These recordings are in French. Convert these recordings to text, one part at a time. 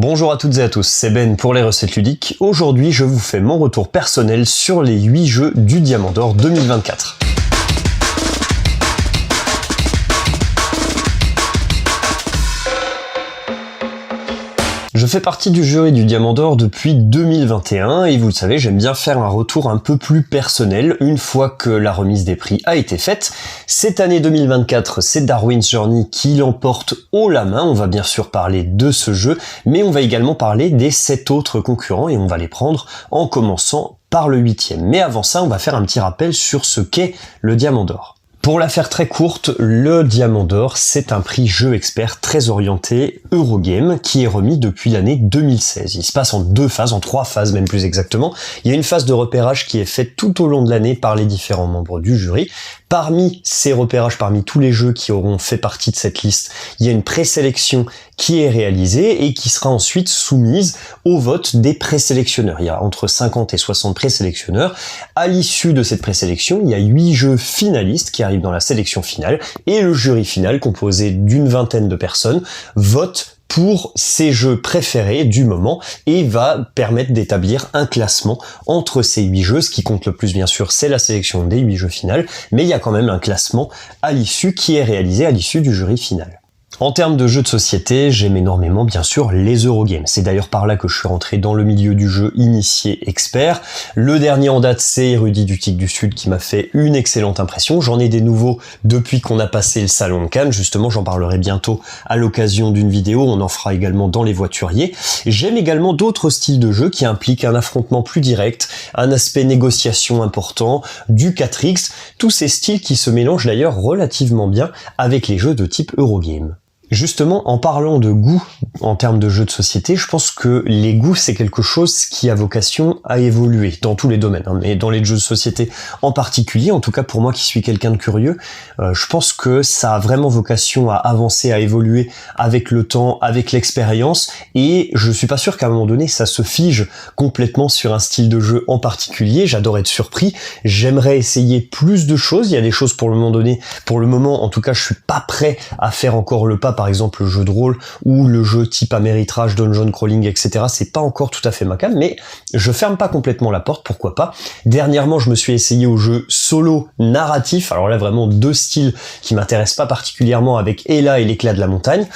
Bonjour à toutes et à tous, c'est Ben pour les recettes ludiques. Aujourd'hui, je vous fais mon retour personnel sur les 8 jeux du Diamant d'Or 2024. Je fais partie du jury du Diamant d'Or depuis 2021 et vous le savez, j'aime bien faire un retour un peu plus personnel une fois que la remise des prix a été faite. Cette année 2024, c'est Darwin's Journey qui l'emporte haut la main. On va bien sûr parler de ce jeu, mais on va également parler des 7 autres concurrents et on va les prendre en commençant par le 8e. Mais avant ça, on va faire un petit rappel sur ce qu'est le Diamant d'Or. Pour la faire très courte, le Diamant d'Or, c'est un prix jeu expert très orienté Eurogame qui est remis depuis l'année 2016. Il se passe en 2 phases, en 3 phases même plus exactement. Il y a une phase de repérage qui est faite tout au long de l'année par les différents membres du jury. Parmi ces repérages, parmi tous les jeux qui auront fait partie de cette liste, il y a une présélection qui est réalisée et qui sera ensuite soumise au vote des présélectionneurs. Il y a entre 50 et 60 présélectionneurs. À l'issue de cette présélection, il y a 8 jeux finalistes qui arrivent dans la sélection finale et le jury final, composé d'une vingtaine de personnes, vote pour ses jeux préférés du moment et va permettre d'établir un classement entre ces 8 jeux. Ce qui compte le plus, bien sûr, c'est la sélection des 8 jeux finales, mais il y a quand même un classement à l'issue qui est réalisé à l'issue du jury final. En termes de jeux de société, j'aime énormément bien sûr les Eurogames. C'est d'ailleurs par là que je suis rentré dans le milieu du jeu initié expert. Le dernier en date, c'est Érudit du Tic du Sud qui m'a fait une excellente impression. J'en ai des nouveaux depuis qu'on a passé le salon de Cannes. Justement, j'en parlerai bientôt à l'occasion d'une vidéo. On en fera également dans les voituriers. J'aime également d'autres styles de jeu qui impliquent un affrontement plus direct, un aspect négociation important, du 4X. Tous ces styles qui se mélangent d'ailleurs relativement bien avec les jeux de type Eurogame. Justement, en parlant de goût en termes de jeux de société, je pense que les goûts, c'est quelque chose qui a vocation à évoluer dans tous les domaines, mais dans les jeux de société en particulier, en tout cas pour moi qui suis quelqu'un de curieux, je pense que ça a vraiment vocation à avancer, à évoluer avec le temps, avec l'expérience, et je suis pas sûr qu'à un moment donné, ça se fige complètement sur un style de jeu en particulier. J'adore être surpris, j'aimerais essayer plus de choses, il y a des choses pour le moment, en tout cas, je suis pas prêt à faire encore le pas. Par exemple le jeu de rôle ou le jeu type Ameritrage, dungeon crawling, etc. C'est pas encore tout à fait ma came, mais je ferme pas complètement la porte, pourquoi pas. Dernièrement, je me suis essayé au jeu solo narratif, alors là vraiment 2 styles qui m'intéressent pas particulièrement avec Ella et l'éclat de la montagne.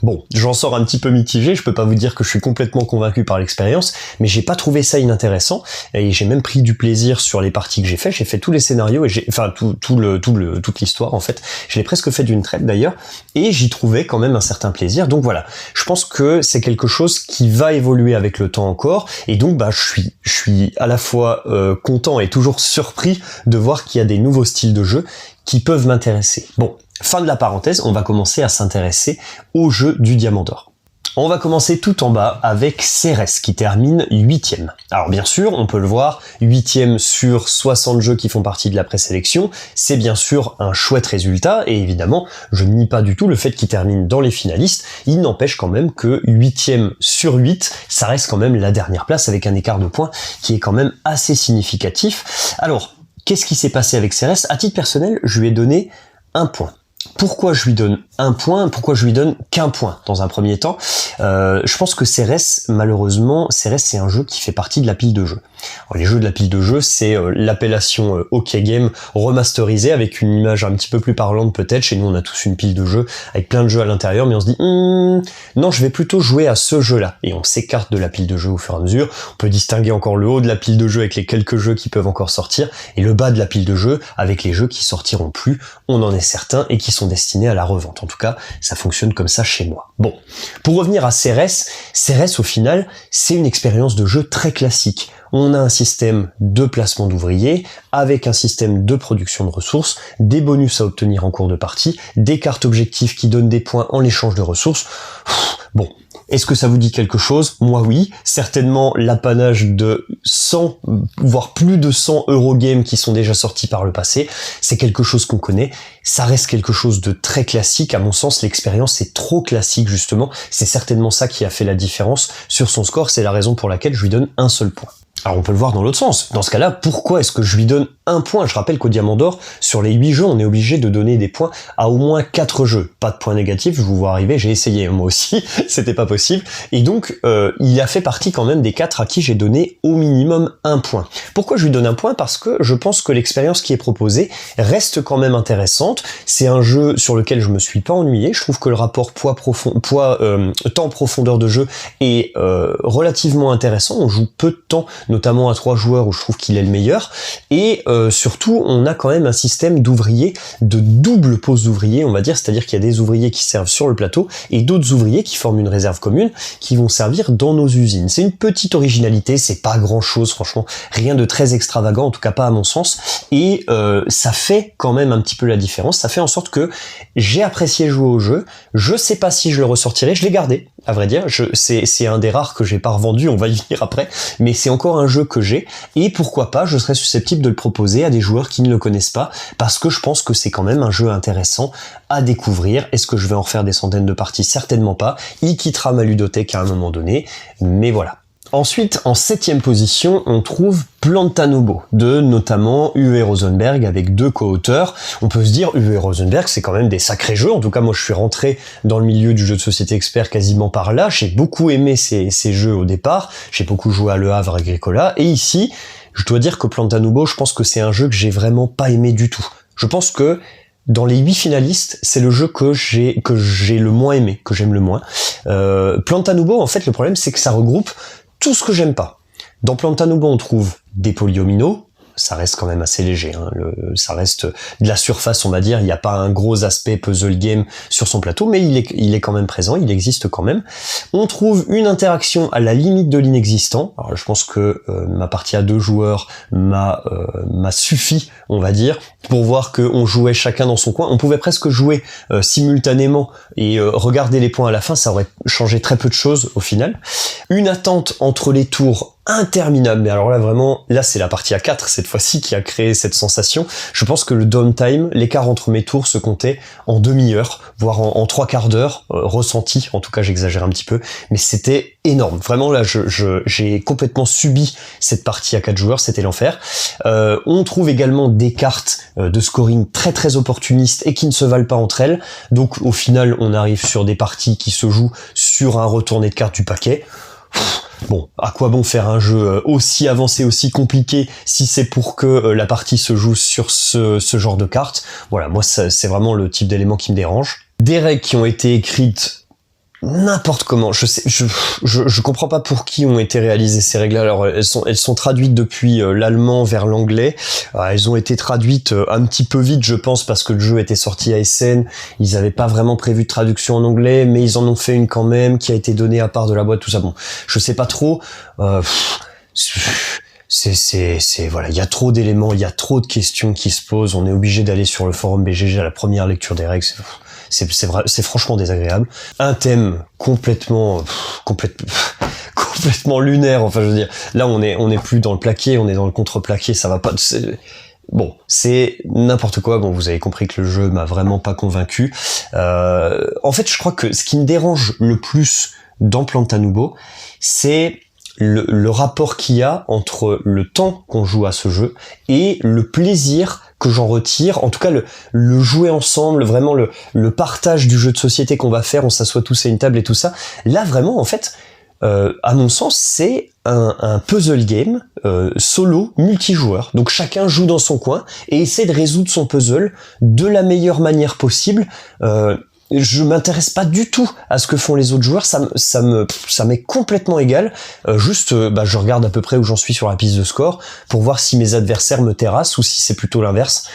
Bon, j'en sors un petit peu mitigé, je peux pas vous dire que je suis complètement convaincu par l'expérience, mais j'ai pas trouvé ça inintéressant et j'ai même pris du plaisir sur les parties que j'ai fait tous les scénarios et toute l'histoire en fait. Je l'ai presque fait d'une traite d'ailleurs et j'y trouvais quand même un certain plaisir. Donc voilà, je pense que c'est quelque chose qui va évoluer avec le temps encore et donc je suis à la fois content et toujours surpris de voir qu'il y a des nouveaux styles de jeu qui peuvent m'intéresser. Bon, fin de la parenthèse, on va commencer à s'intéresser au jeu du Diamant d'Or. On va commencer tout en bas avec Cérès qui termine 8e. Alors bien sûr, on peut le voir, 8e sur 60 jeux qui font partie de la présélection, c'est bien sûr un chouette résultat et évidemment, je ne nie pas du tout le fait qu'il termine dans les finalistes, il n'empêche quand même que 8e sur 8, ça reste quand même la dernière place avec un écart de points qui est quand même assez significatif. Alors, qu'est-ce qui s'est passé avec Cérès ? À titre personnel, je lui ai donné 1 point. Pourquoi je lui donne 1 point ? Pourquoi je lui donne qu'un point dans un premier temps ? Je pense que Cérès, malheureusement, c'est un jeu qui fait partie de la pile de jeux. Alors, les jeux de la pile de jeux, c'est l'appellation OK Game remasterisée avec une image un petit peu plus parlante peut-être. Chez nous, on a tous une pile de jeux avec plein de jeux à l'intérieur, mais on se dit non, je vais plutôt jouer à ce jeu-là. Et on s'écarte de la pile de jeux au fur et à mesure. On peut distinguer encore le haut de la pile de jeux avec les quelques jeux qui peuvent encore sortir et le bas de la pile de jeux avec les jeux qui sortiront plus. On en est certain et qui sont destinés à la revente. En tout cas, ça fonctionne comme ça chez moi. Bon, pour revenir à Cérès au final, c'est une expérience de jeu très classique. On a un système de placement d'ouvriers avec un système de production de ressources, des bonus à obtenir en cours de partie, des cartes objectifs qui donnent des points en échange de ressources. Bon, est-ce que ça vous dit quelque chose ? Moi oui, certainement l'apanage de 100, voire plus de 100 Eurogames qui sont déjà sortis par le passé, c'est quelque chose qu'on connaît, ça reste quelque chose de très classique, à mon sens l'expérience est trop classique justement, c'est certainement ça qui a fait la différence sur son score, c'est la raison pour laquelle je lui donne un seul point. Alors on peut le voir dans l'autre sens. Dans ce cas-là, pourquoi est-ce que je lui donne un point? Je rappelle qu'au Diamant d'Or, sur les 8 jeux, on est obligé de donner des points à au moins 4 jeux. Pas de points négatifs, je vous vois arriver, j'ai essayé moi aussi, c'était pas possible. Et donc, il a fait partie quand même des 4 à qui j'ai donné au minimum un point. Pourquoi je lui donne un point? Parce que je pense que l'expérience qui est proposée reste quand même intéressante. C'est un jeu sur lequel je me suis pas ennuyé. Je trouve que le rapport temps profondeur de jeu est relativement intéressant. On joue peu de temps, notamment à 3 joueurs où je trouve qu'il est le meilleur, et surtout on a quand même un système d'ouvriers, de double pose d'ouvriers on va dire, c'est-à-dire qu'il y a des ouvriers qui servent sur le plateau et d'autres ouvriers qui forment une réserve commune qui vont servir dans nos usines. C'est une petite originalité, c'est pas grand chose franchement, rien de très extravagant, en tout cas pas à mon sens, et ça fait quand même un petit peu la différence, ça fait en sorte que j'ai apprécié jouer au jeu, je sais pas si je le ressortirai, je l'ai gardé, à vrai dire, c'est un des rares que j'ai pas revendu, on va y venir après, mais c'est encore un jeu que j'ai, et pourquoi pas, je serais susceptible de le proposer à des joueurs qui ne le connaissent pas, parce que je pense que c'est quand même un jeu intéressant à découvrir. Est-ce que je vais en refaire des centaines de parties? Certainement pas, il quittera ma ludothèque à un moment donné, mais voilà. Ensuite, en 7ème position, on trouve Plantanubo, de notamment Uwe Rosenberg avec 2 co-auteurs. On peut se dire, Uwe Rosenberg, c'est quand même des sacrés jeux. En tout cas, moi, je suis rentré dans le milieu du jeu de société expert quasiment par là. J'ai beaucoup aimé ces jeux au départ. J'ai beaucoup joué à Le Havre, Agricola. Et ici, je dois dire que Plantanubo, je pense que c'est un jeu que j'ai vraiment pas aimé du tout. Je pense que dans les 8 finalistes, c'est le jeu que j'ai le moins aimé, que j'aime le moins. Plantanubo, en fait, le problème, c'est que ça regroupe tout ce que j'aime pas. Dans Plantanubo, on trouve des polyomino, ça reste quand même assez léger, hein. Ça reste de la surface, on va dire, il n'y a pas un gros aspect puzzle game sur son plateau, mais il est quand même présent, il existe quand même. On trouve une interaction à la limite de l'inexistant. Alors je pense que ma partie à 2 joueurs m'a suffi, on va dire, pour voir qu'on jouait chacun dans son coin. On pouvait presque jouer simultanément et regarder les points à la fin, ça aurait changé très peu de choses au final. Une attente entre les tours interminable, mais alors là vraiment, là c'est la partie à 4 cette fois-ci qui a créé cette sensation. Je pense que le downtime, l'écart entre mes tours se comptait en demi-heure, voire en 3/4 d'heure, ressenti, en tout cas j'exagère un petit peu, mais c'était énorme. Vraiment là, j'ai complètement subi cette partie à 4 joueurs, c'était l'enfer. On trouve également des cartes de scoring très très opportunistes et qui ne se valent pas entre elles, donc au final on arrive sur des parties qui se jouent sur un retourné de cartes du paquet. Bon, à quoi bon faire un jeu aussi avancé, aussi compliqué, si c'est pour que la partie se joue sur ce genre de cartes? Voilà, moi c'est vraiment le type d'élément qui me dérange. Des règles qui ont été écrites n'importe comment. Je comprends pas pour qui ont été réalisées ces règles. Alors elles sont traduites depuis l'allemand vers l'anglais. Elles ont été traduites un petit peu vite, je pense, parce que le jeu était sorti à Essen. Ils avaient pas vraiment prévu de traduction en anglais, mais ils en ont fait une quand même qui a été donnée à part de la boîte, tout ça. Bon, je sais pas trop. Voilà, il y a trop d'éléments, il y a trop de questions qui se posent. On est obligé d'aller sur le forum BGG à la première lecture des règles. C'est franchement désagréable. Un thème complètement lunaire. Enfin, je veux dire, là, on est plus dans le plaqué, on est dans le contre-plaqué. Ça va pas. Bon, c'est n'importe quoi. Bon, vous avez compris que le jeu m'a vraiment pas convaincu. En fait, je crois que ce qui me dérange le plus dans Plantanubo, c'est le rapport qu'il y a entre le temps qu'on joue à ce jeu et le plaisir que j'en retire, en tout cas le jouer ensemble, vraiment le partage du jeu de société qu'on va faire, on s'assoit tous à une table et tout ça. Là vraiment en fait, à mon sens c'est un puzzle game solo multijoueur. Donc chacun joue dans son coin et essaie de résoudre son puzzle de la meilleure manière possible. Je m'intéresse pas du tout à ce que font les autres joueurs, ça m'est complètement égal. Je regarde à peu près où j'en suis sur la piste de score pour voir si mes adversaires me terrassent ou si c'est plutôt l'inverse.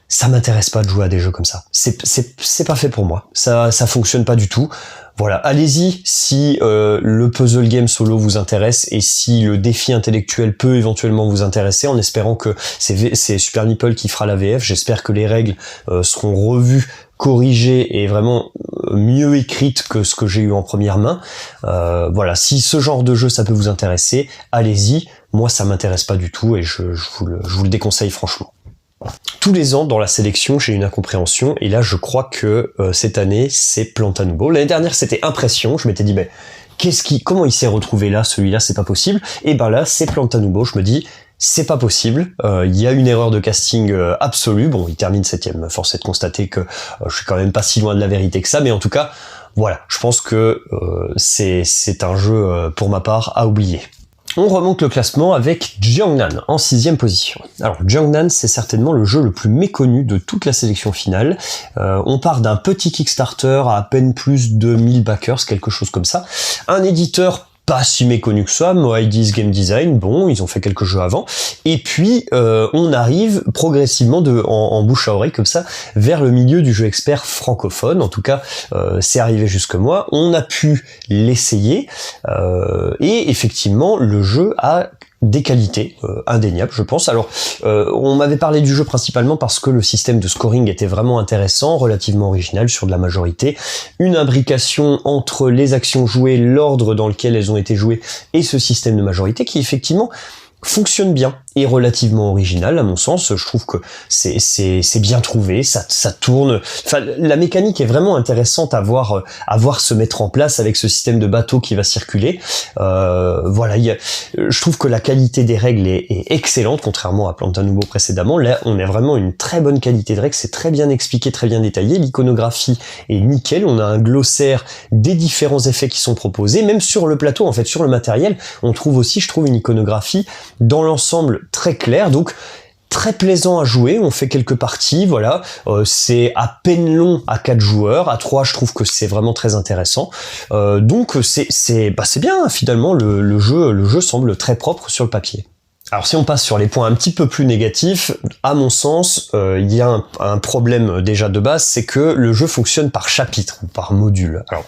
Ça m'intéresse pas de jouer à des jeux comme ça. C'est pas fait pour moi. Ça fonctionne pas du tout. Voilà, allez-y si le puzzle game solo vous intéresse et si le défi intellectuel peut éventuellement vous intéresser, en espérant que c'est Super Meeple qui fera la VF. J'espère que les règles seront revues, corrigées et vraiment mieux écrites que ce que j'ai eu en première main. Voilà, si ce genre de jeu ça peut vous intéresser, allez-y. Moi ça m'intéresse pas du tout et je vous le déconseille franchement. Tous les ans dans la sélection j'ai une incompréhension et là je crois que cette année c'est Plantanubo. L'année dernière c'était Impression, je m'étais dit comment il s'est retrouvé là, celui-là, c'est pas possible. Et ben là, c'est Plantanubo, je me dis, c'est pas possible, il y a une erreur de casting absolue. Bon, il termine 7ème, force est de constater que je suis quand même pas si loin de la vérité que ça, mais en tout cas, voilà, je pense que c'est un jeu, pour ma part, à oublier. On remonte le classement avec Jiangnan en 6ème position. Alors Jiangnan, c'est certainement le jeu le plus méconnu de toute la sélection finale. On part d'un petit Kickstarter à peine plus de 1000 backers, quelque chose comme ça. Un éditeur pas si méconnu que ça, Moaidi's Game Design, bon, ils ont fait quelques jeux avant, et puis on arrive progressivement en bouche à oreille comme ça vers le milieu du jeu expert francophone. En tout cas, c'est arrivé jusque moi, on a pu l'essayer, et effectivement le jeu a des qualités indéniables, je pense. Alors, on m'avait parlé du jeu principalement parce que le système de scoring était vraiment intéressant, relativement original sur de la majorité. Une imbrication entre les actions jouées, l'ordre dans lequel elles ont été jouées et ce système de majorité qui effectivement fonctionne bien et relativement original à mon sens. Je trouve que c'est bien trouvé, ça tourne. Enfin, la mécanique est vraiment intéressante à voir se mettre en place avec ce système de bateau qui va circuler. Voilà, je trouve que la qualité des règles est excellente, contrairement à Plantanubo précédemment. Là, on a vraiment une très bonne qualité de règles, c'est très bien expliqué, très bien détaillé. L'iconographie est nickel. On a un glossaire des différents effets qui sont proposés, même sur le plateau, en fait, sur le matériel, on trouve aussi, je trouve, une iconographie dans l'ensemble très clair, donc très plaisant à jouer. On fait quelques parties, voilà, c'est à peine long à 4 joueurs, à 3 je trouve que c'est vraiment très intéressant, donc c'est bien finalement. Le jeu semble très propre sur le papier. Alors si on passe sur les points un petit peu plus négatifs, à mon sens, il y a un problème déjà de base, c'est que le jeu fonctionne par chapitre ou par module. Alors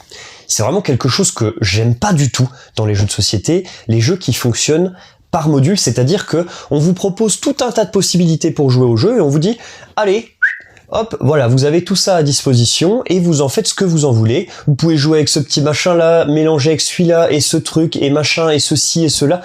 c'est vraiment quelque chose que j'aime pas du tout dans les jeux de société, les jeux qui fonctionnent par module, c'est-à-dire que on vous propose tout un tas de possibilités pour jouer au jeu et on vous dit allez, hop, voilà, vous avez tout ça à disposition et vous en faites ce que vous en voulez. Vous pouvez jouer avec ce petit machin là, mélanger avec celui-là et ce truc et machin et ceci et cela.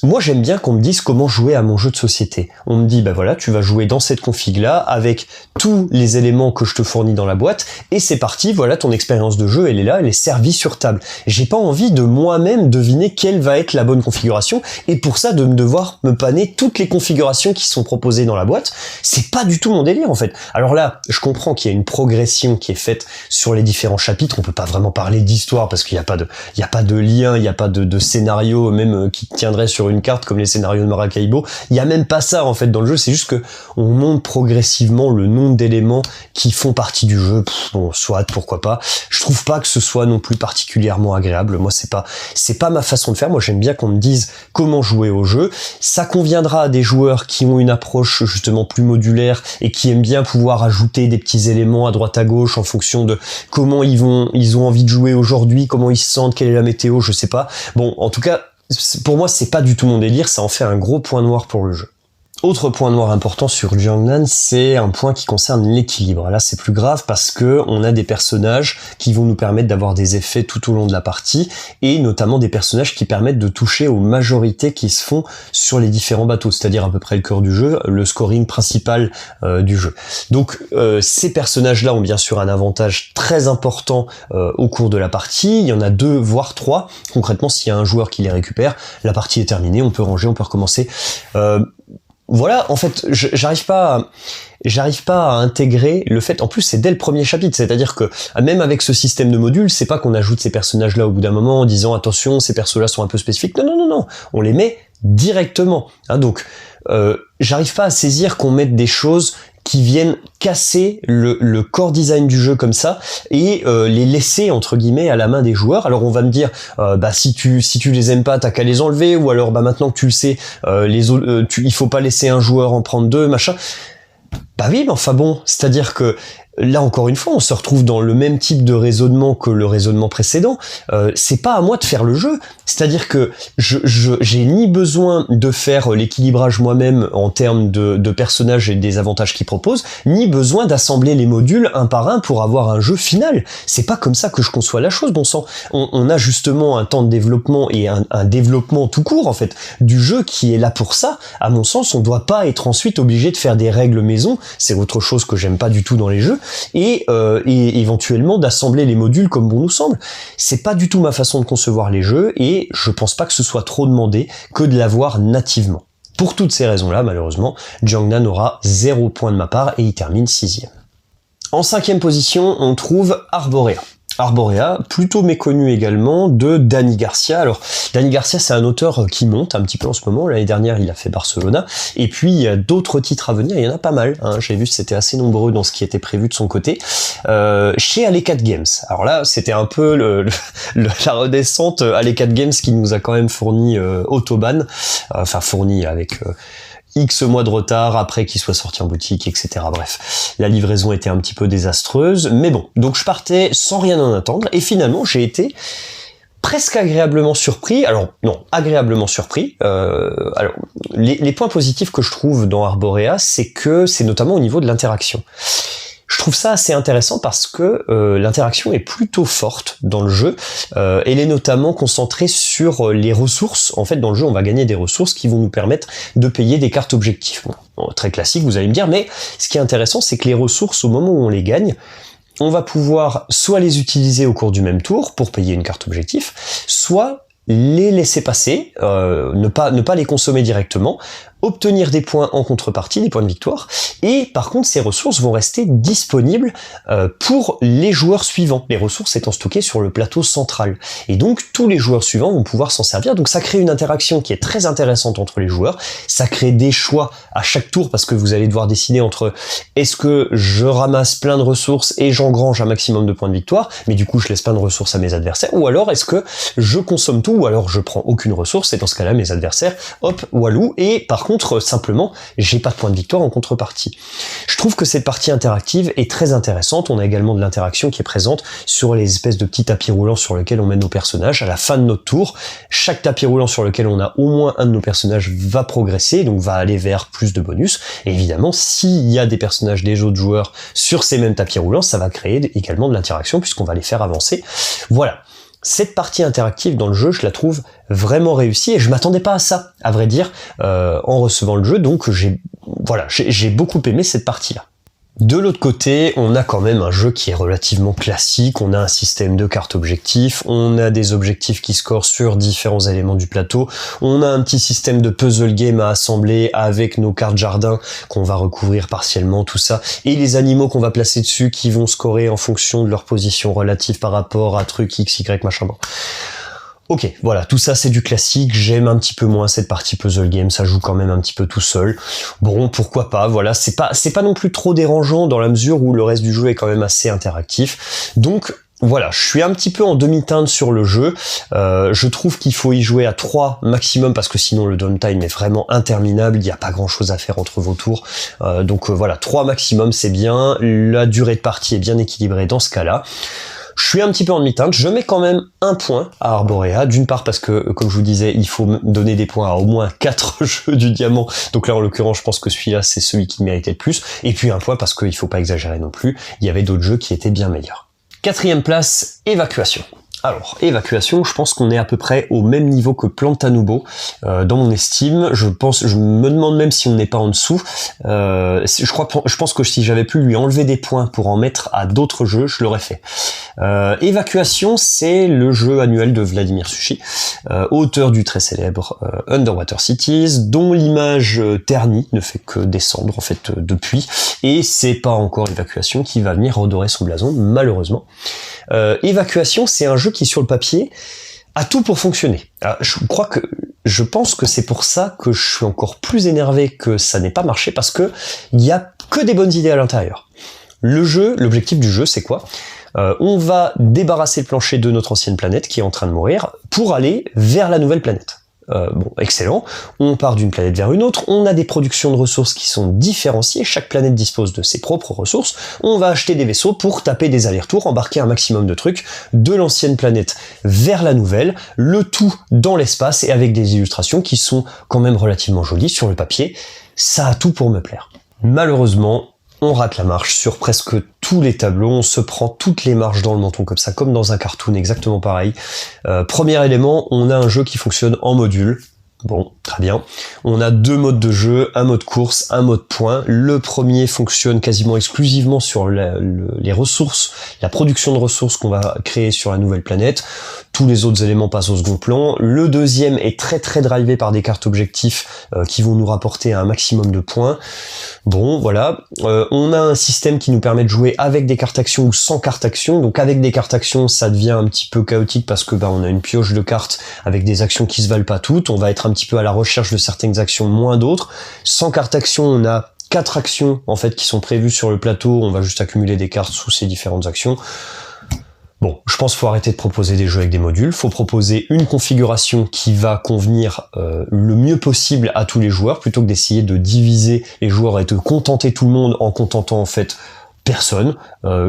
Moi, j'aime bien qu'on me dise comment jouer à mon jeu de société. On me dit, bah voilà, tu vas jouer dans cette config-là, avec tous les éléments que je te fournis dans la boîte, et c'est parti, voilà, ton expérience de jeu, elle est là, elle est servie sur table. J'ai pas envie de moi-même deviner quelle va être la bonne configuration, et pour ça, de devoir me panner toutes les configurations qui sont proposées dans la boîte, c'est pas du tout mon délire, en fait. Alors là, je comprends qu'il y a une progression qui est faite sur les différents chapitres, on peut pas vraiment parler d'histoire, parce qu'il y a pas de lien, il y a pas de scénario, même qui tiendrait sur une carte comme les scénarios de Maracaibo. Il y a même pas ça en fait dans le jeu, c'est juste que on monte progressivement le nombre d'éléments qui font partie du jeu. Bon, soit, pourquoi pas. Je trouve pas que ce soit non plus particulièrement agréable. Moi, c'est pas ma façon de faire. Moi, j'aime bien qu'on me dise comment jouer au jeu. Ça conviendra à des joueurs qui ont une approche justement plus modulaire et qui aiment bien pouvoir ajouter des petits éléments à droite à gauche en fonction de comment ils ont envie de jouer aujourd'hui, comment ils se sentent, quelle est la météo, je sais pas. Bon, en tout cas, pour moi, c'est pas du tout mon délire, ça en fait un gros point noir pour le jeu. Autre point noir important sur Jiangnan, c'est un point qui concerne l'équilibre. Là, c'est plus grave parce que on a des personnages qui vont nous permettre d'avoir des effets tout au long de la partie, et notamment des personnages qui permettent de toucher aux majorités qui se font sur les différents bateaux, c'est-à-dire à peu près le cœur du jeu, le scoring principal du jeu. Donc, ces personnages-là ont bien sûr un avantage très important au cours de la partie. Il y en a 2 voire 3. Concrètement, s'il y a un joueur qui les récupère, la partie est terminée, on peut ranger, on peut recommencer. Voilà, en fait, j'arrive pas à intégrer le fait, en plus c'est dès le premier chapitre, c'est-à-dire que même avec ce système de modules, c'est pas qu'on ajoute ces personnages-là au bout d'un moment en disant attention, ces persos-là sont un peu spécifiques, non, on les met directement. Hein, donc, j'arrive pas à saisir qu'on mette des choses qui viennent casser le core design du jeu comme ça et les laisser entre guillemets à la main des joueurs. Alors on va me dire si tu les aimes pas, t'as qu'à les enlever, ou alors maintenant que tu le sais, il faut pas laisser un joueur en prendre 2, machin. Bah oui, mais enfin bon, c'est-à-dire que là encore une fois, on se retrouve dans le même type de raisonnement que le raisonnement précédent. C'est pas à moi de faire le jeu. C'est-à-dire que j'ai ni besoin de faire l'équilibrage moi-même en termes de personnages et des avantages qu'ils proposent, ni besoin d'assembler les modules un par un pour avoir un jeu final. C'est pas comme ça que je conçois la chose, bon sang. On a justement un temps de développement et un développement tout court en fait du jeu qui est là pour ça. À mon sens, on doit pas être ensuite obligé de faire des règles maison. C'est autre chose que j'aime pas du tout dans les jeux. et éventuellement d'assembler les modules comme bon nous semble. C'est pas du tout ma façon de concevoir les jeux et je pense pas que ce soit trop demandé que de l'avoir nativement. Pour toutes ces raisons-là, malheureusement, Jiangnan aura 0 point de ma part et il termine 6e. En 5e position, on trouve Arborea. Arborea, plutôt méconnu également, de Dani Garcia. Alors, Dani Garcia, c'est un auteur qui monte un petit peu en ce moment. L'année dernière, il a fait Barcelona. Et puis, il y a d'autres titres à venir. Il y en a pas mal. Hein. J'ai vu que c'était assez nombreux dans ce qui était prévu de son côté. Chez Alecat Games. Alors là, c'était un peu la redescente Alecat Games qui nous a quand même fourni Autobahn. Enfin, fourni avec... X mois de retard après qu'il soit sorti en boutique, etc. Bref, la livraison était un petit peu désastreuse, mais bon, donc je partais sans rien en attendre, et finalement j'ai été presque agréablement surpris. Alors non, agréablement surpris. Alors les points positifs que je trouve dans Arborea, c'est que c'est notamment au niveau de l'interaction. Je trouve ça assez intéressant parce que l'interaction est plutôt forte dans le jeu. Elle est notamment concentrée sur les ressources. En fait, dans le jeu, on va gagner des ressources qui vont nous permettre de payer des cartes objectifs. Bon, très classique, vous allez me dire, mais ce qui est intéressant, c'est que les ressources, au moment où on les gagne, on va pouvoir soit les utiliser au cours du même tour pour payer une carte objectif, soit les laisser passer, ne pas les consommer directement, obtenir des points en contrepartie, des points de victoire, et par contre ces ressources vont rester disponibles pour les joueurs suivants, les ressources étant stockées sur le plateau central. Et donc tous les joueurs suivants vont pouvoir s'en servir, donc ça crée une interaction qui est très intéressante entre les joueurs, ça crée des choix à chaque tour, parce que vous allez devoir décider entre est-ce que je ramasse plein de ressources et j'engrange un maximum de points de victoire, mais du coup je laisse plein de ressources à mes adversaires, ou alors est-ce que je consomme tout, ou alors je prends aucune ressource, et dans ce cas-là mes adversaires, hop, walou, et par contre simplement, j'ai pas de point de victoire en contrepartie. Je trouve que cette partie interactive est très intéressante. On a également de l'interaction qui est présente sur les espèces de petits tapis roulants sur lesquels on met nos personnages. À la fin de notre tour, chaque tapis roulant sur lequel on a au moins un de nos personnages va progresser, donc va aller vers plus de bonus. Et évidemment, s'il y a des personnages des autres joueurs sur ces mêmes tapis roulants, ça va créer également de l'interaction puisqu'on va les faire avancer. Voilà. Cette partie interactive dans le jeu, je la trouve vraiment réussie et je m'attendais pas à ça, à vrai dire, en recevant le jeu, donc j'ai beaucoup aimé cette partie-là. De l'autre côté, on a quand même un jeu qui est relativement classique, on a un système de cartes objectifs, on a des objectifs qui scorent sur différents éléments du plateau, on a un petit système de puzzle game à assembler avec nos cartes jardin qu'on va recouvrir partiellement, tout ça, et les animaux qu'on va placer dessus qui vont scorer en fonction de leur position relative par rapport à truc X, Y, machin. Bon. Ok, voilà, tout ça c'est du classique, j'aime un petit peu moins cette partie puzzle game, ça joue quand même un petit peu tout seul. Bon, pourquoi pas, voilà, c'est pas non plus trop dérangeant dans la mesure où le reste du jeu est quand même assez interactif. Donc voilà, je suis un petit peu en demi-teinte sur le jeu. Je trouve qu'il faut y jouer à 3 maximum parce que sinon le downtime est vraiment interminable, il n'y a pas grand chose à faire entre vos tours. Donc voilà, 3 maximum c'est bien, la durée de partie est bien équilibrée dans ce cas-là. Je suis un petit peu en demi-teinte, je mets quand même un point à Arborea, d'une part parce que, comme je vous disais, il faut donner des points à au moins 4 jeux du diamant, donc là en l'occurrence je pense que celui-là c'est celui qui méritait le plus, et puis un point parce qu'il faut pas exagérer non plus, il y avait d'autres jeux qui étaient bien meilleurs. 4e place, Évacuation. Alors, Évacuation, je pense qu'on est à peu près au même niveau que Plantanubo, dans mon estime. Je me demande même si on n'est pas en dessous. Je pense que si j'avais pu lui enlever des points pour en mettre à d'autres jeux, je l'aurais fait. Évacuation, c'est le jeu annuel de Vladimir Suchý, auteur du très célèbre Underwater Cities, dont l'image ternie ne fait que descendre en fait depuis, et c'est pas encore Évacuation qui va venir redorer son blason, malheureusement. Évacuation, c'est un jeu qui, sur le papier, a tout pour fonctionner. Alors, je pense que c'est pour ça que je suis encore plus énervé que ça n'ait pas marché, parce que il y a que des bonnes idées à l'intérieur. L'objectif du jeu, c'est quoi ? On va débarrasser le plancher de notre ancienne planète qui est en train de mourir pour aller vers la nouvelle planète. Excellent. On part d'une planète vers une autre, on a des productions de ressources qui sont différenciées, chaque planète dispose de ses propres ressources, on va acheter des vaisseaux pour taper des allers-retours, embarquer un maximum de trucs de l'ancienne planète vers la nouvelle, le tout dans l'espace et avec des illustrations qui sont quand même relativement jolies sur le papier. Ça a tout pour me plaire. Malheureusement, on rate la marche sur presque tous les tableaux, on se prend toutes les marches dans le menton comme ça, comme dans un cartoon, exactement pareil. Premier élément, on a un jeu qui fonctionne en module. Bon, très bien. On a deux modes de jeu, un mode course, un mode point. Le premier fonctionne quasiment exclusivement sur les ressources, la production de ressources qu'on va créer sur la nouvelle planète. Tous les autres éléments passent au second plan. Le deuxième est très drivé par des cartes objectifs qui vont nous rapporter un maximum de points. Bon, voilà. On a un système qui nous permet de jouer avec des cartes actions ou sans cartes actions. Donc avec des cartes actions, ça devient un petit peu chaotique parce que on a une pioche de cartes avec des actions qui se valent pas toutes. On va être un petit peu à la recherche de certaines actions, moins d'autres. Sans carte action, on a 4 actions en fait qui sont prévues sur le plateau. On va juste accumuler des cartes sous ces différentes actions. Bon, je pense qu'il faut arrêter de proposer des jeux avec des modules, faut proposer une configuration qui va convenir le mieux possible à tous les joueurs, plutôt que d'essayer de diviser les joueurs et de contenter tout le monde en contentant en fait personne.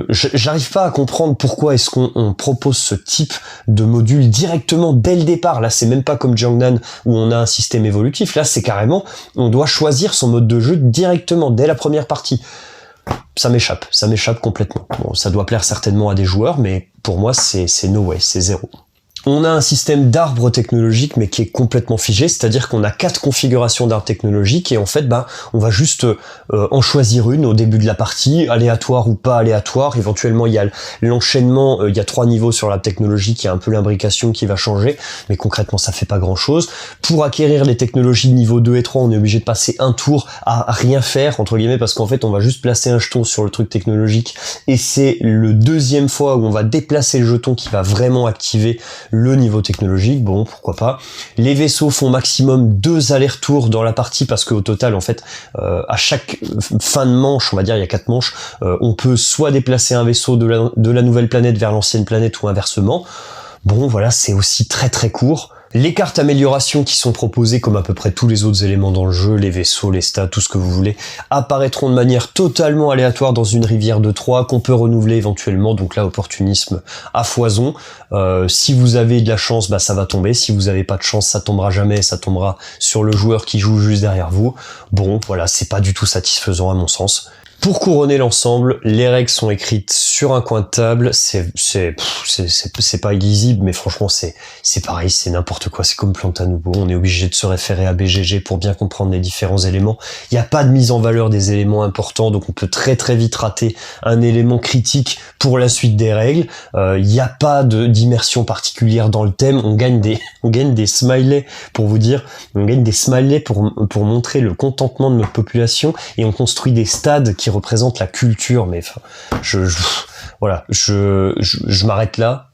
J'arrive pas à comprendre pourquoi est-ce qu'on propose ce type de module directement dès le départ. Là, c'est même pas comme Jiangnan où on a un système évolutif. Là, c'est carrément, on doit choisir son mode de jeu directement dès la première partie. Ça m'échappe complètement. Bon, ça doit plaire certainement à des joueurs, mais pour moi, c'est no way, c'est zéro. On a un système d'arbre technologique mais qui est complètement figé, c'est-à-dire qu'on a 4 configurations d'arbres technologiques et en fait on va juste en choisir une au début de la partie, aléatoire ou pas aléatoire. Éventuellement il y a l'enchaînement, il y a 3 niveaux sur l'arbre technologique, il y a un peu l'imbrication qui va changer, mais concrètement ça fait pas grand chose. Pour acquérir les technologies de niveau 2 et 3, on est obligé de passer un tour à rien faire entre guillemets parce qu'en fait on va juste placer un jeton sur le truc technologique et c'est le deuxième fois où on va déplacer le jeton qui va vraiment activer le niveau technologique. Bon, pourquoi pas. Les vaisseaux font maximum 2 allers-retours dans la partie parce qu'au total, en fait, à chaque fin de manche, on va dire, il y a 4 manches, on peut soit déplacer un vaisseau de la nouvelle planète vers l'ancienne planète ou inversement. Bon, voilà, c'est aussi très court. Les cartes amélioration qui sont proposées, comme à peu près tous les autres éléments dans le jeu, les vaisseaux, les stats, tout ce que vous voulez, apparaîtront de manière totalement aléatoire dans une rivière de 3 qu'on peut renouveler éventuellement. Donc là, opportunisme à foison. Si vous avez de la chance, ça va tomber. Si vous avez pas de chance, ça tombera jamais. Ça tombera sur le joueur qui joue juste derrière vous. Bon, voilà, c'est pas du tout satisfaisant à mon sens. Pour couronner l'ensemble, les règles sont écrites sur un coin de table, c'est pas illisible, mais franchement c'est pareil, c'est n'importe quoi, c'est comme Plantanubo, on est obligé de se référer à BGG pour bien comprendre les différents éléments. Il n'y a pas de mise en valeur des éléments importants, donc on peut très vite rater un élément critique pour la suite des règles. Il n'y a pas d'immersion particulière dans le thème, on gagne des smileys pour vous dire, on gagne des smileys pour montrer le contentement de notre population et on construit des stades qui représente la culture, mais enfin, voilà, je m'arrête là.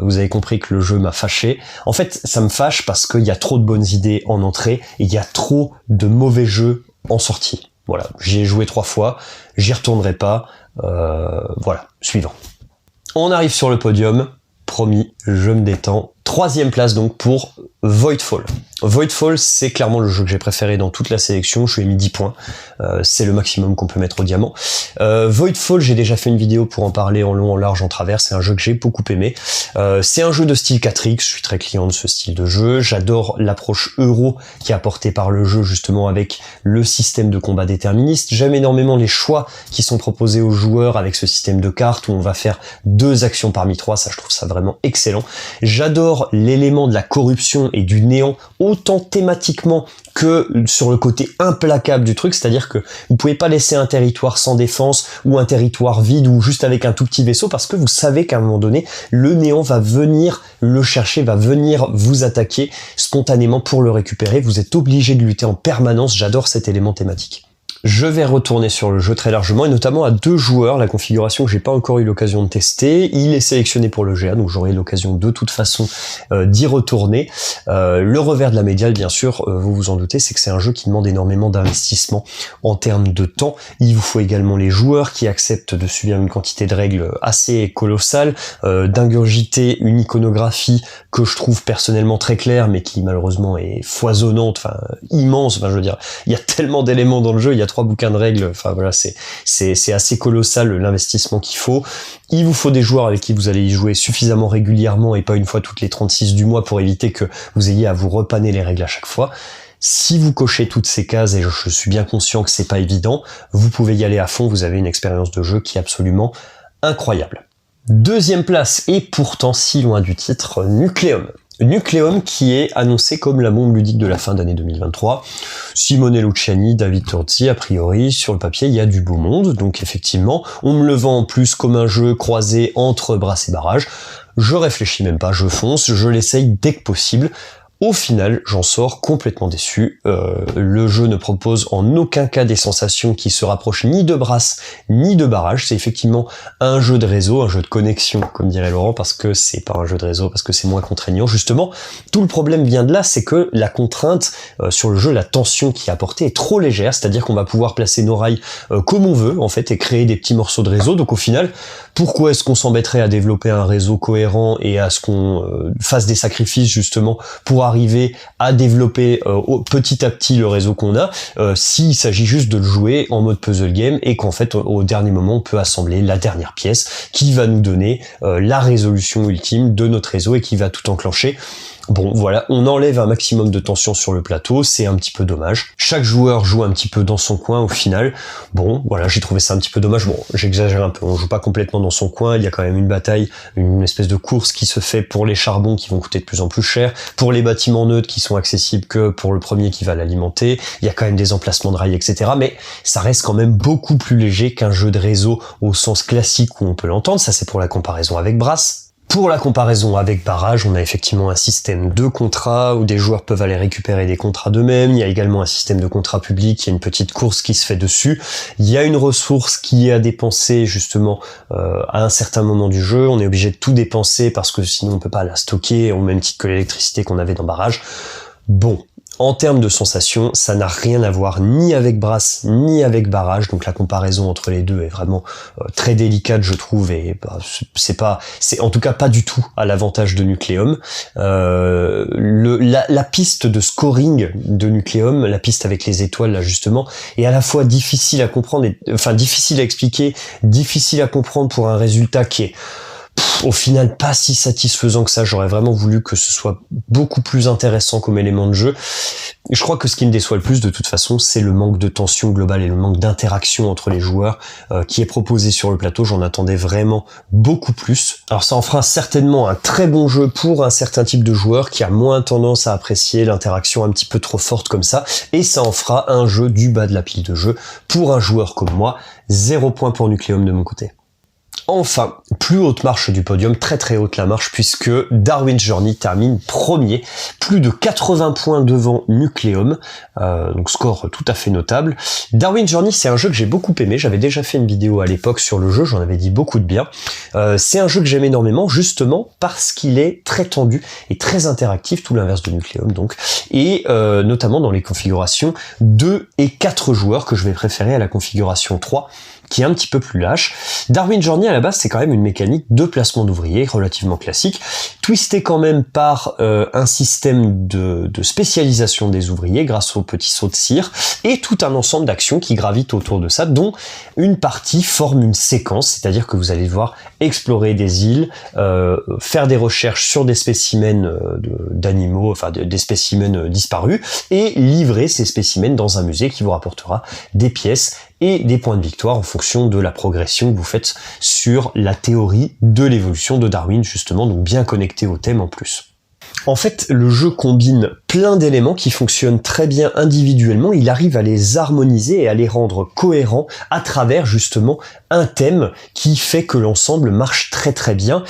Vous avez compris que le jeu m'a fâché. En fait, ça me fâche parce qu'il y a trop de bonnes idées en entrée et il y a trop de mauvais jeux en sortie. Voilà, j'y ai joué 3 fois, j'y retournerai pas. Voilà, suivant. On arrive sur le podium. Promis, je me détends. 3e place donc pour Voidfall. Voidfall, c'est clairement le jeu que j'ai préféré dans toute la sélection, je lui ai mis 10 points, c'est le maximum qu'on peut mettre au diamant. Voidfall, j'ai déjà fait une vidéo pour en parler en long, en large, en travers, c'est un jeu que j'ai beaucoup aimé. C'est un jeu de style 4X, je suis très client de ce style de jeu, j'adore l'approche euro qui est apportée par le jeu justement avec le système de combat déterministe, j'aime énormément les choix qui sont proposés aux joueurs avec ce système de cartes où on va faire 2 actions parmi 3, ça je trouve ça vraiment excellent. J'adore l'élément de la corruption et du néant autant thématiquement que sur le côté implacable du truc, c'est-à-dire que vous pouvez pas laisser un territoire sans défense ou un territoire vide ou juste avec un tout petit vaisseau parce que vous savez qu'à un moment donné, le néant va venir le chercher, va venir vous attaquer spontanément pour le récupérer. Vous êtes obligé de lutter en permanence, j'adore cet élément thématique. Je vais retourner sur le jeu très largement et notamment à 2 joueurs, la configuration que j'ai pas encore eu l'occasion de tester. Il est sélectionné pour le GA, donc j'aurai l'occasion de toute façon d'y retourner. Le revers de la médaille, bien sûr, vous vous en doutez, c'est que c'est un jeu qui demande énormément d'investissement en termes de temps. Il vous faut également les joueurs qui acceptent de subir une quantité de règles assez colossale, d'ingurgiter une iconographie que je trouve personnellement très claire, mais qui malheureusement est foisonnante, enfin immense, enfin je veux dire, il y a tellement d'éléments dans le jeu, il y a 3 bouquins de règles, enfin voilà, c'est assez colossal l'investissement qu'il faut. Il vous faut des joueurs avec qui vous allez y jouer suffisamment régulièrement et pas une fois toutes les 36 du mois pour éviter que vous ayez à vous repanner les règles à chaque fois. Si vous cochez toutes ces cases, et je suis bien conscient que c'est pas évident, vous pouvez y aller à fond, vous avez une expérience de jeu qui est absolument incroyable. 2e place, et pourtant si loin du titre, Nucleum. Nucleum qui est annoncé comme la bombe ludique de la fin d'année 2023. Simone Luciani, David Turzi, a priori, sur le papier, il y a du beau monde. Donc effectivement, on me le vend en plus comme un jeu croisé entre Brass et Barrage. Je réfléchis même pas, je fonce, je l'essaye dès que possible. Au final, j'en sors complètement déçu. Le jeu ne propose en aucun cas des sensations qui se rapprochent ni de Brass ni de Barrage. C'est effectivement un jeu de réseau, un jeu de connexion, comme dirait Laurent, parce que c'est pas un jeu de réseau, parce que c'est moins contraignant. Justement, tout le problème vient de là, c'est que la contrainte sur le jeu, la tension qui est apportée est trop légère, c'est-à-dire qu'on va pouvoir placer nos rails comme on veut, en fait, et créer des petits morceaux de réseau. Donc au final, pourquoi est-ce qu'on s'embêterait à développer un réseau cohérent et à ce qu'on fasse des sacrifices justement pour arriver à développer petit à petit le réseau qu'on a, s'il s'agit juste de le jouer en mode puzzle game et qu'en fait au dernier moment on peut assembler la dernière pièce qui va nous donner la résolution ultime de notre réseau et qui va tout enclencher. Bon voilà, on enlève un maximum de tension sur le plateau, c'est un petit peu dommage. Chaque joueur joue un petit peu dans son coin au final. Bon voilà, j'ai trouvé ça un petit peu dommage. Bon, j'exagère un peu, on joue pas complètement dans son coin, il y a quand même une bataille, une espèce de course qui se fait pour les charbons qui vont coûter de plus en plus cher, pour les bâtiments neutres qui sont accessibles que pour le premier qui va l'alimenter, il y a quand même des emplacements de rails, etc. Mais ça reste quand même beaucoup plus léger qu'un jeu de réseau au sens classique où on peut l'entendre, ça c'est pour la comparaison avec Brass. Pour la comparaison avec Barrage, on a effectivement un système de contrats où des joueurs peuvent aller récupérer des contrats d'eux-mêmes. Il y a également un système de contrats publics, il y a une petite course qui se fait dessus. Il y a une ressource qui est à dépenser justement à un certain moment du jeu. On est obligé de tout dépenser parce que sinon on peut pas la stocker au même titre que l'électricité qu'on avait dans Barrage. Bon. En termes de sensations, ça n'a rien à voir ni avec Brass ni avec Barrage, donc la comparaison entre les deux est vraiment très délicate je trouve et c'est en tout cas pas du tout à l'avantage de Nucleum. La piste de scoring de Nucleum, la piste avec les étoiles là justement, est à la fois difficile à comprendre, difficile à expliquer, difficile à comprendre pour un résultat qui est au final pas si satisfaisant que ça. J'aurais vraiment voulu que ce soit beaucoup plus intéressant comme élément de jeu. Je crois que ce qui me déçoit le plus de toute façon, c'est le manque de tension globale et le manque d'interaction entre les joueurs qui est proposé sur le plateau. J'en attendais vraiment beaucoup plus. Alors ça en fera certainement un très bon jeu pour un certain type de joueur qui a moins tendance à apprécier l'interaction un petit peu trop forte comme ça, et ça en fera un jeu du bas de la pile de jeu pour un joueur comme moi. 0 point pour Nucleum de mon côté. Enfin, plus haute marche du podium, très très haute la marche, puisque Darwin's Journey termine premier, plus de 80 points devant Nucleum, donc score tout à fait notable. Darwin's Journey, c'est un jeu que j'ai beaucoup aimé, j'avais déjà fait une vidéo à l'époque sur le jeu, j'en avais dit beaucoup de bien. C'est un jeu que j'aime énormément, justement parce qu'il est très tendu et très interactif, tout l'inverse de Nucleum donc, et notamment dans les configurations 2 et 4 joueurs, que je vais préférer à la configuration 3, qui est un petit peu plus lâche. Darwin's Journey à la base c'est quand même une mécanique de placement d'ouvriers relativement classique, twistée quand même par un système de spécialisation des ouvriers grâce au petit saut de cire, et tout un ensemble d'actions qui gravitent autour de ça, dont une partie forme une séquence, c'est-à-dire que vous allez devoir explorer des îles, faire des recherches sur des spécimens d'animaux, enfin des spécimens disparus, et livrer ces spécimens dans un musée qui vous rapportera des pièces et des points de victoire en fonction de la progression que vous faites sur la théorie de l'évolution de Darwin justement, donc bien connecté au thème en plus. En fait, le jeu combine plein d'éléments qui fonctionnent très bien individuellement, il arrive à les harmoniser et à les rendre cohérents à travers justement un thème qui fait que l'ensemble marche très très bien.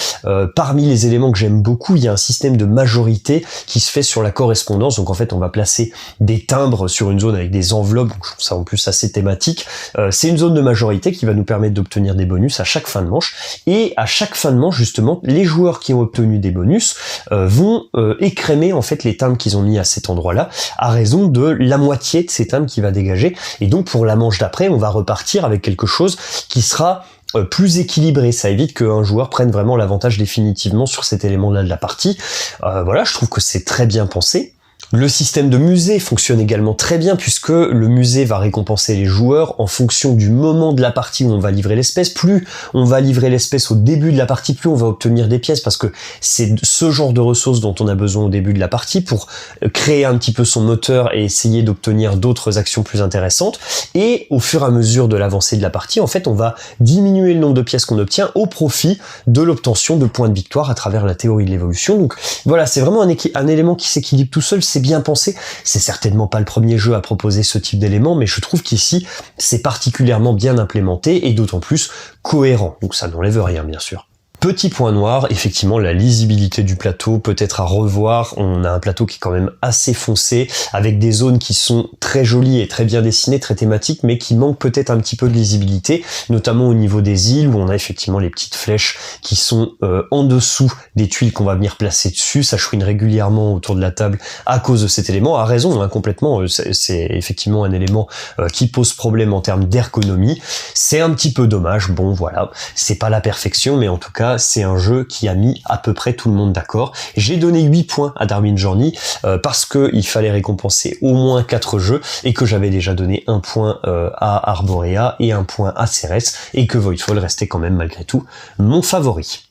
Parmi les éléments que j'aime beaucoup, il y a un système de majorité qui se fait sur la correspondance, donc en fait on va placer des timbres sur une zone avec des enveloppes, donc je trouve ça en plus assez thématique. C'est une zone de majorité qui va nous permettre d'obtenir des bonus à chaque fin de manche, et à chaque fin de manche justement, les joueurs qui ont obtenu des bonus vont écrémer en fait les timbres qu'ils ont mis à cet endroit-là, à raison de la moitié de ces timbres qui va dégager, et donc pour la manche d'après, on va repartir avec quelque chose qui sera plus équilibré. Ça évite qu'un joueur prenne vraiment l'avantage définitivement sur cet élément-là de la partie. Voilà, je trouve que c'est très bien pensé. Le système de musée fonctionne également très bien puisque le musée va récompenser les joueurs en fonction du moment de la partie où on va livrer l'espèce. Plus on va livrer l'espèce au début de la partie, plus on va obtenir des pièces parce que c'est ce genre de ressources dont on a besoin au début de la partie pour créer un petit peu son moteur et essayer d'obtenir d'autres actions plus intéressantes. Et au fur et à mesure de l'avancée de la partie, en fait, on va diminuer le nombre de pièces qu'on obtient au profit de l'obtention de points de victoire à travers la théorie de l'évolution. Donc voilà, c'est vraiment un élément qui s'équilibre tout seul. C'est bien pensé. C'est certainement pas le premier jeu à proposer ce type d'élément, mais je trouve qu'ici, c'est particulièrement bien implémenté et d'autant plus cohérent. Donc ça n'enlève rien, bien sûr. Petit point noir, effectivement, la lisibilité du plateau peut être à revoir. On a un plateau qui est quand même assez foncé, avec des zones qui sont très jolies et très bien dessinées, très thématiques, mais qui manquent peut-être un petit peu de lisibilité, notamment au niveau des îles, où on a effectivement les petites flèches qui sont en dessous des tuiles qu'on va venir placer dessus. Ça chouine régulièrement autour de la table à cause de cet élément. À raison, hein, complètement, c'est effectivement un élément qui pose problème en termes d'ergonomie. C'est un petit peu dommage, bon voilà, c'est pas la perfection, mais en tout cas, c'est un jeu qui a mis à peu près tout le monde d'accord. J'ai donné 8 points à Darwin Journey parce que il fallait récompenser au moins 4 jeux et que j'avais déjà donné un point à Arborea et un point à Ceres et que Voidfall restait quand même malgré tout mon favori.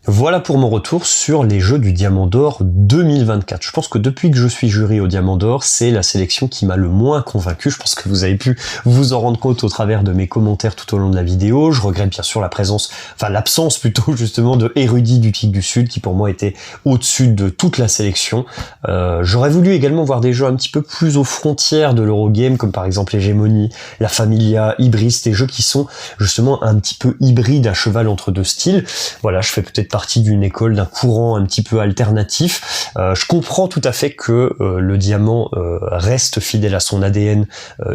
Voilà pour mon retour sur les jeux du Diamant d'Or 2024. Je pense que depuis que je suis jury au Diamant d'Or, c'est la sélection qui m'a le moins convaincu. Je pense que vous avez pu vous en rendre compte au travers de mes commentaires tout au long de la vidéo. Je regrette bien sûr l'absence plutôt justement de Érudit du Tigre du Sud qui pour moi était au-dessus de toute la sélection. J'aurais voulu également voir des jeux un petit peu plus aux frontières de l'Eurogame comme par exemple Hégémonie, La Familia, Ibris, des jeux qui sont justement un petit peu hybrides à cheval entre deux styles. Voilà, je fais peut-être partie d'une école, d'un courant un petit peu alternatif. Je comprends tout à fait que le Diamant reste fidèle à son ADN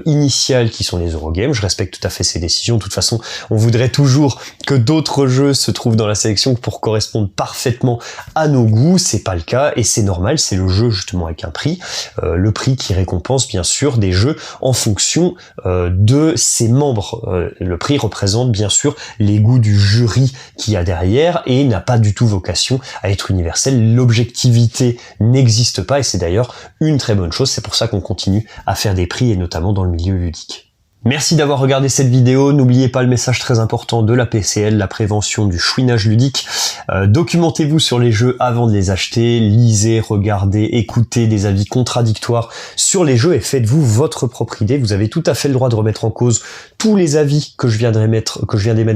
initial qui sont les Eurogames. Je respecte tout à fait ses décisions. De toute façon, on voudrait toujours que d'autres jeux se trouvent dans la sélection pour correspondre parfaitement à nos goûts. C'est pas le cas et c'est normal. C'est le jeu justement avec un prix. Le prix qui récompense bien sûr des jeux en fonction de ses membres. Le prix représente bien sûr les goûts du jury qu'il y a derrière et n'a pas du tout vocation à être universel. L'objectivité n'existe pas et c'est d'ailleurs une très bonne chose. C'est pour ça qu'on continue à faire des prix et notamment dans le milieu ludique. Merci d'avoir regardé cette vidéo. N'oubliez pas le message très important de la PCL, la prévention du chouinage ludique. Documentez-vous sur les jeux avant de les acheter. Lisez, regardez, écoutez des avis contradictoires sur les jeux et faites-vous votre propre idée. Vous avez tout à fait le droit de remettre en cause tous les avis que je viens d'émettre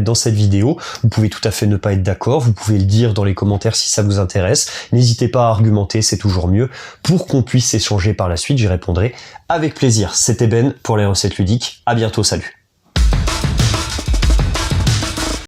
dans cette vidéo. Vous pouvez tout à fait ne pas être d'accord. Vous pouvez le dire dans les commentaires si ça vous intéresse. N'hésitez pas à argumenter, c'est toujours mieux. Pour qu'on puisse échanger par la suite, j'y répondrai avec plaisir. C'était Ben pour les recettes ludiques. À bientôt, salut.